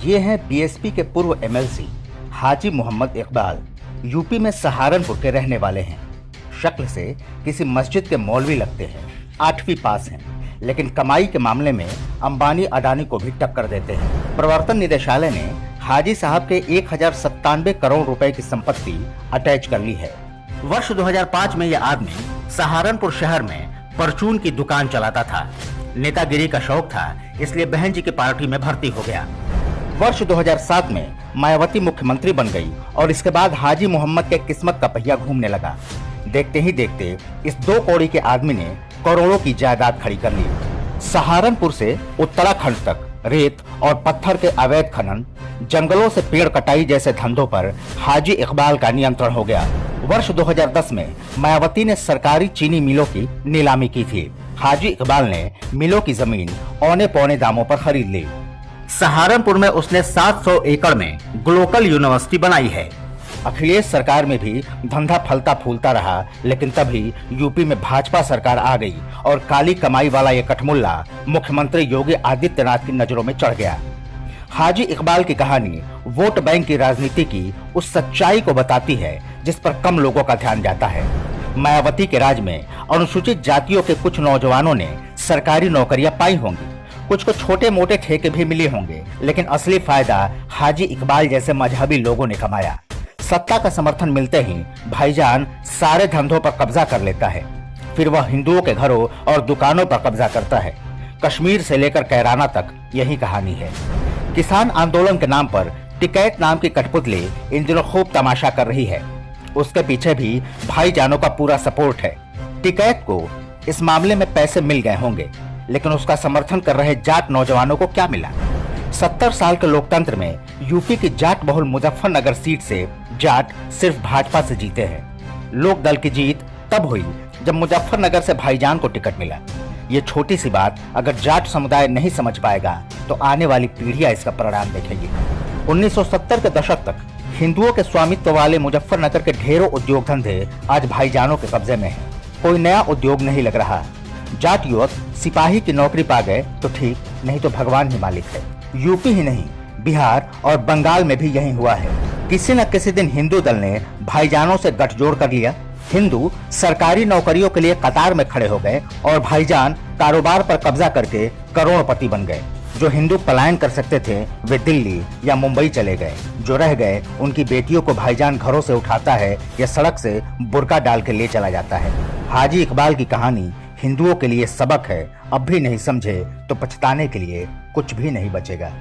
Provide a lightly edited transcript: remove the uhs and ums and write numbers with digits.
ये हैं बीएसपी के पूर्व एमएलसी हाजी मोहम्मद इकबाल। यूपी में सहारनपुर के रहने वाले हैं। शक्ल से किसी मस्जिद के मौलवी लगते हैं। 8वीं पास हैं, लेकिन कमाई के मामले में अंबानी अडानी को भी टक्कर देते हैं। प्रवर्तन निदेशालय ने हाजी साहब के 1097 करोड़ रुपए की संपत्ति अटैच कर ली है। वर्ष 2005 में यह आदमी सहारनपुर शहर में परचून की दुकान चलाता था। नेतागिरी का शौक था, इसलिए बहन जी की पार्टी में भर्ती हो गया। वर्ष 2007 में मायावती मुख्यमंत्री बन गई और इसके बाद हाजी मोहम्मद के किस्मत का पहिया घूमने लगा। देखते ही देखते इस 2 कौड़ी के आदमी ने करोड़ों की जायदाद खड़ी कर ली। सहारनपुर से उत्तराखंड तक रेत और पत्थर के अवैध खनन, जंगलों से पेड़ कटाई जैसे धंधों पर हाजी इकबाल का नियंत्रण हो गया। वर्ष 2010 में मायावती ने सरकारी चीनी मिलों की नीलामी की थी। हाजी इकबाल ने मिलों की जमीन औने पौने दामों पर खरीद ली। सहारनपुर में उसने 700 एकड़ में ग्लोबल यूनिवर्सिटी बनाई है। अखिलेश सरकार में भी धंधा फलता फूलता रहा, लेकिन तभी यूपी में भाजपा सरकार आ गई और काली कमाई वाला ये कठमुल्ला मुख्यमंत्री योगी आदित्यनाथ की नजरों में चढ़ गया। हाजी इकबाल की कहानी वोट बैंक की राजनीति की उस सच्चाई को बताती है जिस पर कम लोगों का ध्यान जाता है। मायावती के राज में अनुसूचित जातियों के कुछ नौजवानों ने सरकारी नौकरियां पाई होंगी, कुछ को छोटे मोटे ठेके भी मिले होंगे, लेकिन असली फायदा हाजी इकबाल जैसे मजहबी लोगों ने कमाया। सत्ता का समर्थन मिलते ही भाईजान सारे धंधों पर कब्जा कर लेता है। फिर वह हिंदुओं के घरों और दुकानों पर कब्जा करता है। कश्मीर से लेकर कैराना तक यही कहानी है। किसान आंदोलन के नाम पर टिकैत नाम की कठपुतली इन दिनों खूब तमाशा कर रही है। उसके पीछे भी भाईजानों का पूरा सपोर्ट है। टिकैत को इस मामले में पैसे मिल गए होंगे, लेकिन उसका समर्थन कर रहे जाट नौजवानों को क्या मिला? 70 साल के लोकतंत्र में यूपी की जाट बहुल मुजफ्फरनगर सीट से जाट सिर्फ भाजपा से जीते हैं। लोक दल की जीत तब हुई जब मुजफ्फरनगर से भाईजान को टिकट मिला। ये छोटी सी बात अगर जाट समुदाय नहीं समझ पाएगा तो आने वाली पीढ़ियां इसका परिणाम देखेगी। 1970 के दशक तक हिंदुओं के स्वामित्व वाले मुजफ्फरनगर के ढेरों उद्योग धंधे आज भाईजानों के कब्जे में हैं। कोई नया उद्योग नहीं लग रहा। जाट युवक सिपाही की नौकरी पा गए तो ठीक, नहीं तो भगवान ही मालिक है। यूपी ही नहीं, बिहार और बंगाल में भी यही हुआ है। किसी न किसी दिन हिंदू दल ने भाईजानों से गठजोड़ कर लिया। हिंदू सरकारी नौकरियों के लिए कतार में खड़े हो गए और भाईजान कारोबार पर कब्जा करके करोड़पति बन गए। जो हिंदू पलायन कर सकते थे वे दिल्ली या मुंबई चले गए। जो रह गए उनकी बेटियों को भाईजान घरों से उठाता है या सड़क से बुर्का डाल के ले चला जाता है। हाजी इकबाल की कहानी हिंदुओं के लिए सबक है। अब भी नहीं समझे तो पछताने के लिए कुछ भी नहीं बचेगा।